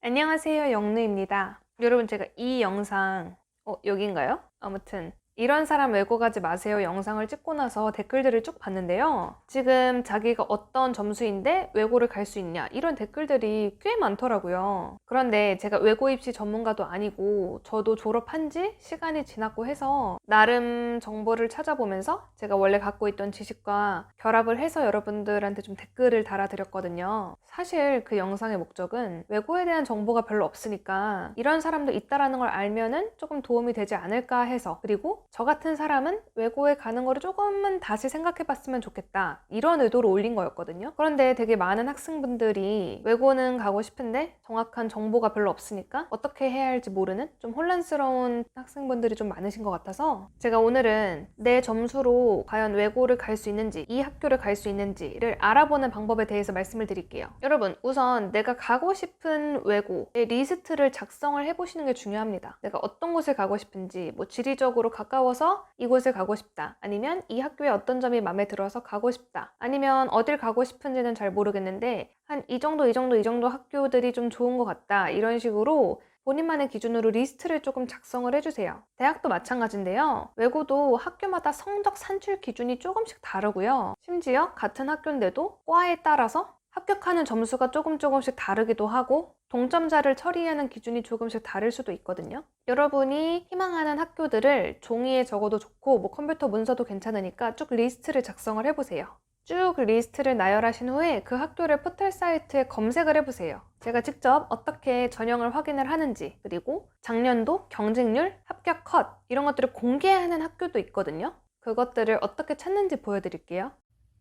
안녕하세요, 영루입니다. 여러분, 제가 이 영상, 여긴가요? 아무튼 이런 사람 외고 가지 마세요 영상을 찍고 나서 댓글들을 쭉 봤는데요. 지금 자기가 어떤 점수인데 외고를 갈 수 있냐 이런 댓글들이 꽤 많더라고요. 그런데 제가 외고 입시 전문가도 아니고 저도 졸업한 지 시간이 지났고 해서 나름 정보를 찾아보면서 제가 원래 갖고 있던 지식과 결합을 해서 여러분들한테 좀 댓글을 달아드렸거든요. 사실 그 영상의 목적은 외고에 대한 정보가 별로 없으니까 이런 사람도 있다라는 걸 알면은 조금 도움이 되지 않을까 해서, 그리고 저 같은 사람은 외고에 가는 거를 조금은 다시 생각해 봤으면 좋겠다 이런 의도로 올린 거였거든요. 그런데 되게 많은 학생분들이 외고는 가고 싶은데 정확한 정보가 별로 없으니까 어떻게 해야 할지 모르는 좀 혼란스러운 학생분들이 좀 많으신 것 같아서 제가 오늘은 내 점수로 과연 외고를 갈 수 있는지, 이 학교를 갈 수 있는지를 알아보는 방법에 대해서 말씀을 드릴게요. 여러분, 우선 내가 가고 싶은 외고의 리스트를 작성을 해보시는 게 중요합니다. 내가 어떤 곳을 가고 싶은지, 뭐 지리적으로 가까워서 이곳을 가고 싶다, 아니면 이 학교의 어떤 점이 마음에 들어서 가고 싶다, 아니면 어딜 가고 싶은지는 잘 모르겠는데 한 이 정도 학교들이 좀 좋은 것 같다, 이런 식으로 본인만의 기준으로 리스트를 조금 작성을 해주세요. 대학도 마찬가지인데요. 외고도 학교마다 성적 산출 기준이 조금씩 다르고요. 심지어 같은 학교인데도 과에 따라서 합격하는 점수가 조금씩 다르기도 하고 동점자를 처리하는 기준이 조금씩 다를 수도 있거든요. 여러분이 희망하는 학교들을 종이에 적어도 좋고 뭐 컴퓨터 문서도 괜찮으니까 쭉 리스트를 작성을 해보세요. 쭉 리스트를 나열하신 후에 그 학교를 포털 사이트에 검색을 해보세요. 제가 직접 어떻게 전형을 확인을 하는지, 그리고 작년도 경쟁률, 합격 컷 이런 것들을 공개하는 학교도 있거든요. 그것들을 어떻게 찾는지 보여드릴게요.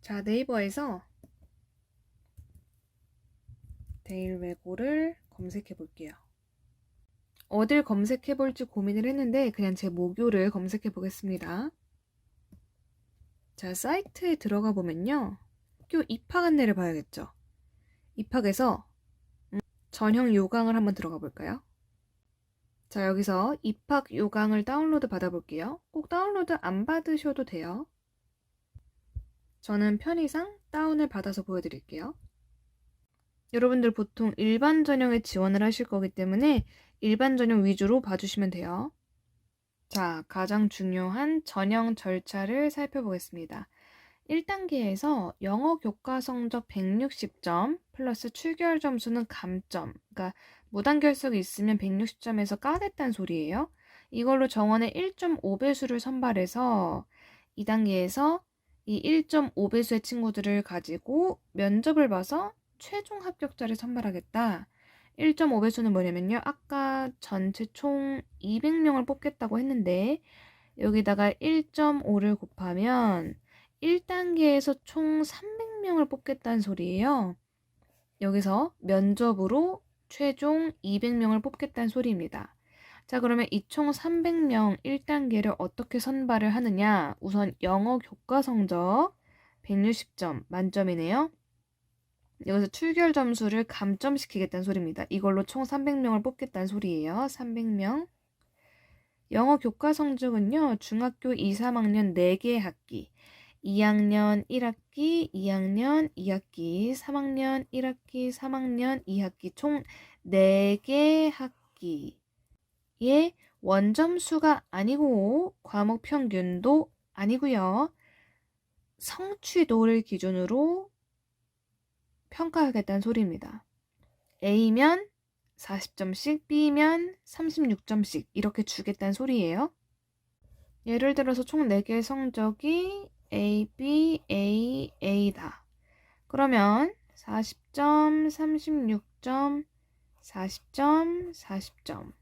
자, 네이버에서 데일외고를 검색해 볼게요. 어딜 검색해 볼지 고민을 했는데 그냥 제 모교를 검색해 보겠습니다. 자, 사이트에 들어가 보면요. 학교 입학 안내를 봐야겠죠. 입학에서 전형 요강을 한번 들어가 볼까요? 자, 여기서 입학 요강을 다운로드 받아볼게요. 꼭 다운로드 안 받으셔도 돼요. 저는 편의상 다운을 받아서 보여드릴게요. 여러분들 보통 일반 전형에 지원을 하실 거기 때문에 일반 전형 위주로 봐주시면 돼요. 자, 가장 중요한 전형 절차를 살펴보겠습니다. 1단계에서 영어 교과 성적 160점 플러스 출결 점수는 감점, 그러니까 무단 결석이 있으면 160점에서 까겠다는 소리예요. 이걸로 정원의 1.5배수를 선발해서 2단계에서 이 1.5배수의 친구들을 가지고 면접을 봐서 최종 합격자를 선발하겠다. 1.5배수는 뭐냐면요. 아까 전체 총 200명을 뽑겠다고 했는데 여기다가 1.5를 곱하면 1단계에서 총 300명을 뽑겠다는 소리예요. 여기서 면접으로 최종 200명을 뽑겠다는 소리입니다. 자, 그러면 이 총 300명 1단계를 어떻게 선발을 하느냐? 우선 영어 교과 성적 160점 만점이네요. 여기서 출결 점수를 감점시키겠다는 소리입니다. 이걸로 총 300명을 뽑겠다는 소리예요. 300명. 영어 교과 성적은요. 중학교 2, 3학년 4개 학기, 2학년 1학기, 2학년 2학기, 3학년 1학기, 3학년 2학기 총 4개 학기의 원점수가 아니고 과목 평균도 아니고요. 성취도를 기준으로 평가하겠다는 소리입니다. A면 40점씩, B면 36점씩 이렇게 주겠다는 소리예요. 예를 들어서 총 4개의 성적이 A, B, A, A다. 그러면 40점, 36점, 40점, 40점.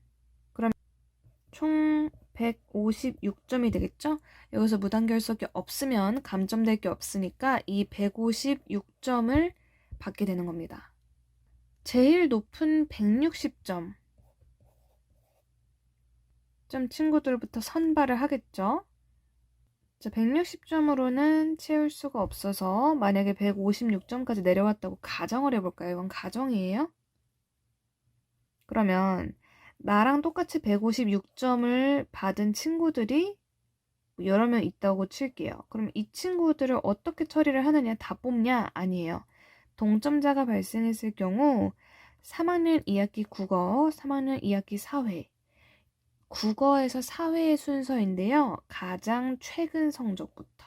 그럼 총 156점이 되겠죠? 여기서 무단결석이 없으면 감점될 게 없으니까 이 156점을 받게 되는 겁니다. 제일 높은 160점 친구들부터 선발을 하겠죠. 자, 160점으로는 채울 수가 없어서 만약에 156점까지 내려왔다고 가정을 해볼까요? 이건 가정이에요. 그러면 나랑 똑같이 156점을 받은 친구들이 여러 명 있다고 칠게요. 그럼 이 친구들을 어떻게 처리를 하느냐? 다 뽑냐? 아니에요. 동점자가 발생했을 경우 3학년 2학기 국어, 3학년 2학기 사회. 국어에서 사회의 순서인데요. 가장 최근 성적부터.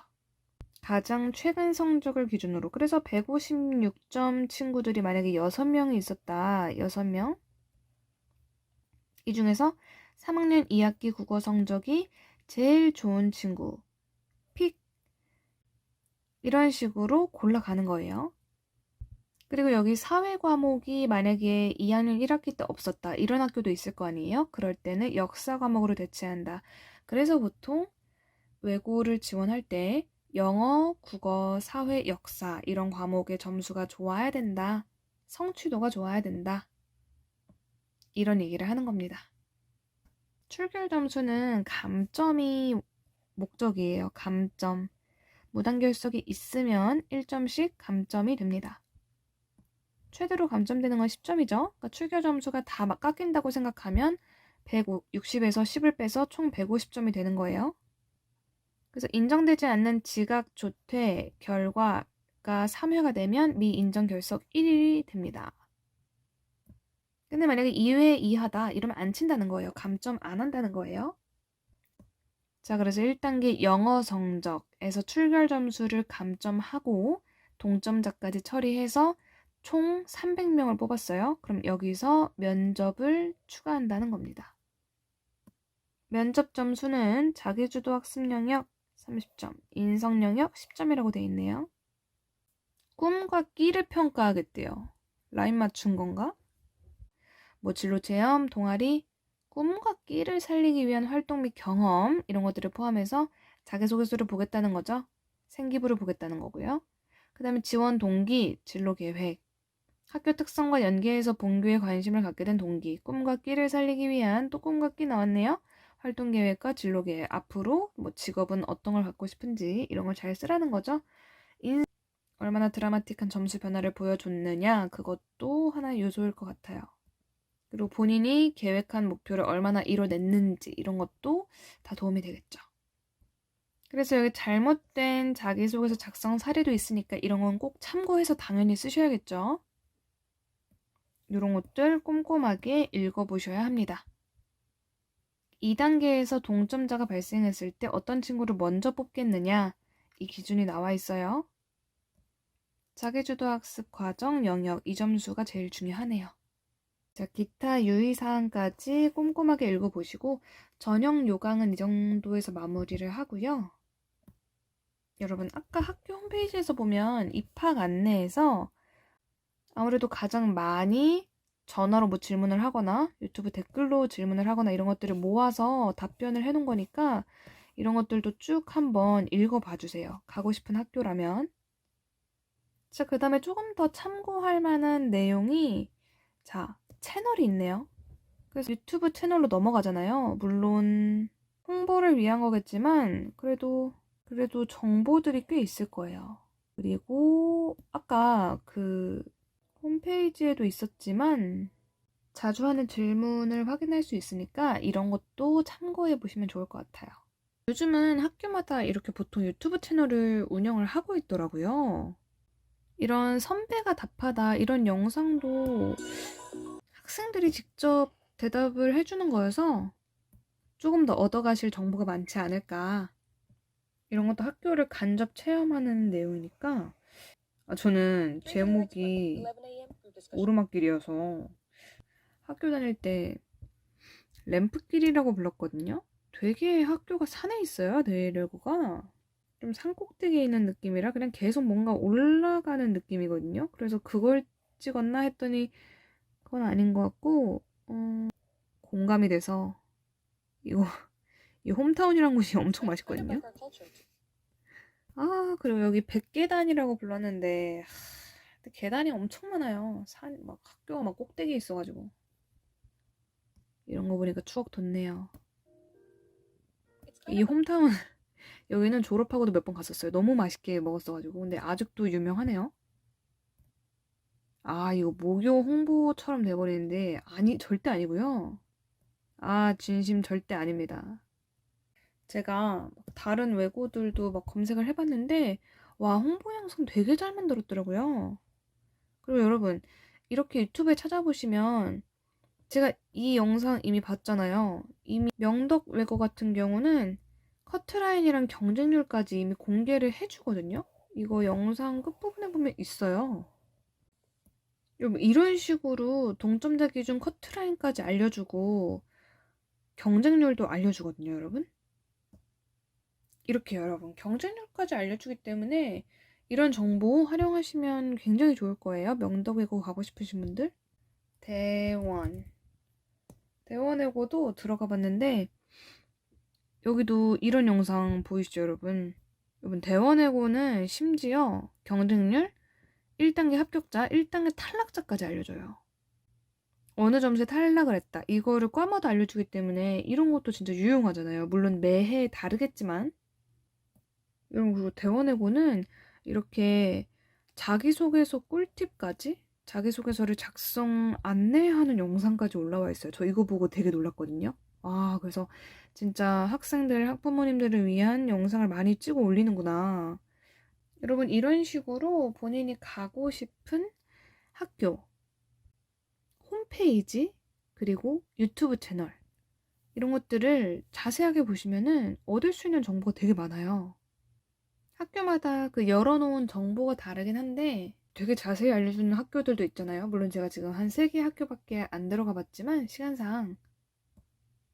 가장 최근 성적을 기준으로. 그래서 156점 친구들이 만약에 6명이 있었다. 6명. 이 중에서 3학년 2학기 국어 성적이 제일 좋은 친구. 픽. 이런 식으로 골라가는 거예요. 그리고 여기 사회 과목이 만약에 2학년 1학기 때 없었다. 이런 학교도 있을 거 아니에요? 그럴 때는 역사 과목으로 대체한다. 그래서 보통 외고를 지원할 때 영어, 국어, 사회, 역사 이런 과목의 점수가 좋아야 된다. 성취도가 좋아야 된다. 이런 얘기를 하는 겁니다. 출결 점수는 감점이 목적이에요. 감점. 무단결석이 있으면 1점씩 감점이 됩니다. 최대로 감점되는 건 10점이죠. 그러니까 출결 점수가 다 막 깎인다고 생각하면 160에서 10을 빼서 총 150점이 되는 거예요. 그래서 인정되지 않는 지각 조퇴 결과가 3회가 되면 미인정 결석 1일이 됩니다. 근데 만약에 2회 이하다 이러면 안 친다는 거예요. 감점 안 한다는 거예요. 자, 그래서 1단계 영어 성적에서 출결 점수를 감점하고 동점자까지 처리해서 총 300명을 뽑았어요. 그럼 여기서 면접을 추가한다는 겁니다. 면접 점수는 자기주도 학습 영역 30점, 인성 영역 10점이라고 되어 있네요. 꿈과 끼를 평가하겠대요. 라인 맞춘 건가? 뭐 진로 체험, 동아리, 꿈과 끼를 살리기 위한 활동 및 경험 이런 것들을 포함해서 자기소개서를 보겠다는 거죠. 생기부를 보겠다는 거고요. 그 다음에 지원 동기, 진로 계획, 학교 특성과 연계해서 본교에 관심을 갖게 된 동기, 꿈과 끼를 살리기 위한 또 꿈과 끼 나왔네요. 활동 계획과 진로 계획, 앞으로 뭐 직업은 어떤 걸 갖고 싶은지 이런 걸 잘 쓰라는 거죠. 얼마나 드라마틱한 점수 변화를 보여줬느냐 그것도 하나의 요소일 것 같아요. 그리고 본인이 계획한 목표를 얼마나 이뤄냈는지 이런 것도 다 도움이 되겠죠. 그래서 여기 잘못된 자기소개서 작성 사례도 있으니까 이런 건 꼭 참고해서 당연히 쓰셔야겠죠. 이런 것들 꼼꼼하게 읽어보셔야 합니다. 2단계에서 동점자가 발생했을 때 어떤 친구를 먼저 뽑겠느냐 이 기준이 나와 있어요. 자기주도 학습 과정 영역 이 점수가 제일 중요하네요. 자, 기타 유의사항까지 꼼꼼하게 읽어보시고 전형 요강은 이 정도에서 마무리를 하고요. 여러분 아까 학교 홈페이지에서 보면 입학 안내에서 아무래도 가장 많이 전화로 뭐 질문을 하거나 유튜브 댓글로 질문을 하거나 이런 것들을 모아서 답변을 해놓은 거니까 이런 것들도 쭉 한번 읽어봐 주세요. 가고 싶은 학교라면. 자, 그 다음에 조금 더 참고할 만한 내용이 자, 채널이 있네요. 그래서 유튜브 채널로 넘어가잖아요. 물론 홍보를 위한 거겠지만 그래도 정보들이 꽤 있을 거예요. 그리고 아까 그 홈페이지에도 있었지만 자주 하는 질문을 확인할 수 있으니까 이런 것도 참고해 보시면 좋을 것 같아요. 요즘은 학교마다 이렇게 보통 유튜브 채널을 운영을 하고 있더라고요. 이런 선배가 답하다 이런 영상도 학생들이 직접 대답을 해주는 거여서 조금 더 얻어가실 정보가 많지 않을까. 이런 것도 학교를 간접 체험하는 내용이니까 저는 제목이 오르막길이어서 학교 다닐 때 램프길이라고 불렀거든요. 되게 학교가 산에 있어요. 내려고가 좀 산꼭대기에 있는 느낌이라 그냥 계속 뭔가 올라가는 느낌이거든요. 그래서 그걸 찍었나 했더니 그건 아닌 것 같고 공감이 돼서 이거 이 홈타운이라는 곳이 엄청 맛있거든요. 아, 그리고 여기 백계단이라고 불렀는데 근데 계단이 엄청 많아요. 막 학교가 막 꼭대기에 있어가지고 이런 거 보니까 추억 돋네요. 이 홈타운 여기는 졸업하고도 몇 번 갔었어요. 너무 맛있게 먹었어가지고. 근데 아직도 유명하네요. 아, 이거 모교 홍보처럼 돼버리는데 아니 절대 아니고요. 아, 진심 절대 아닙니다. 제가 다른 외고들도 막 검색을 해봤는데 와, 홍보 영상 되게 잘 만들었더라고요. 그리고 여러분 이렇게 유튜브에 찾아보시면 제가 이 영상 이미 봤잖아요. 이미 명덕 외고 같은 경우는 커트라인이랑 경쟁률까지 이미 공개를 해주거든요. 이거 영상 끝부분에 보면 있어요. 여러분 이런 식으로 동점자 기준 커트라인까지 알려주고 경쟁률도 알려주거든요, 여러분. 이렇게 여러분 경쟁률까지 알려주기 때문에 이런 정보 활용하시면 굉장히 좋을 거예요. 명덕외고 가고 싶으신 분들. 대원외고도 들어가 봤는데 여기도 이런 영상 보이시죠, 여러분? 여러분 대원외고는 심지어 경쟁률 1단계 합격자, 1단계 탈락자까지 알려줘요. 어느 점수에 탈락을 했다. 이거를 과마다 알려주기 때문에 이런 것도 진짜 유용하잖아요. 물론 매해 다르겠지만. 여러분 그리고 대원외고는 이렇게 자기소개서 꿀팁까지 자기소개서를 작성 안내하는 영상까지 올라와 있어요. 저 이거 보고 되게 놀랐거든요. 그래서 진짜 학생들, 학부모님들을 위한 영상을 많이 찍어 올리는구나. 여러분 이런 식으로 본인이 가고 싶은 학교, 홈페이지, 그리고 유튜브 채널 이런 것들을 자세하게 보시면은 얻을 수 있는 정보가 되게 많아요. 학교마다 그 열어놓은 정보가 다르긴 한데 되게 자세히 알려주는 학교들도 있잖아요. 물론 제가 지금 한 3개 학교밖에 안 들어가 봤지만 시간상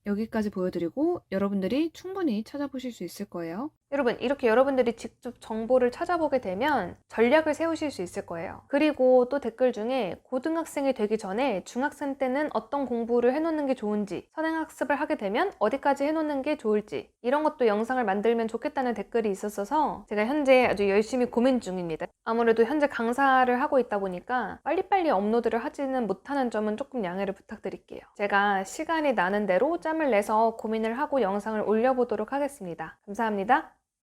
여기까지 보여드리고 여러분들이 충분히 찾아보실 수 있을 거예요. 여러분 이렇게 여러분들이 직접 정보를 찾아보게 되면 전략을 세우실 수 있을 거예요. 그리고 또 댓글 중에 고등학생이 되기 전에 중학생 때는 어떤 공부를 해놓는 게 좋은지, 선행학습을 하게 되면 어디까지 해놓는 게 좋을지 이런 것도 영상을 만들면 좋겠다는 댓글이 있었어서 제가 현재 아주 열심히 고민 중입니다. 아무래도 현재 강사를 하고 있다 보니까 빨리빨리 업로드를 하지는 못하는 점은 조금 양해를 부탁드릴게요. 제가 시간이 나는 대로 짬을 내서 고민을 하고 영상을 올려보도록 하겠습니다. 감사합니다.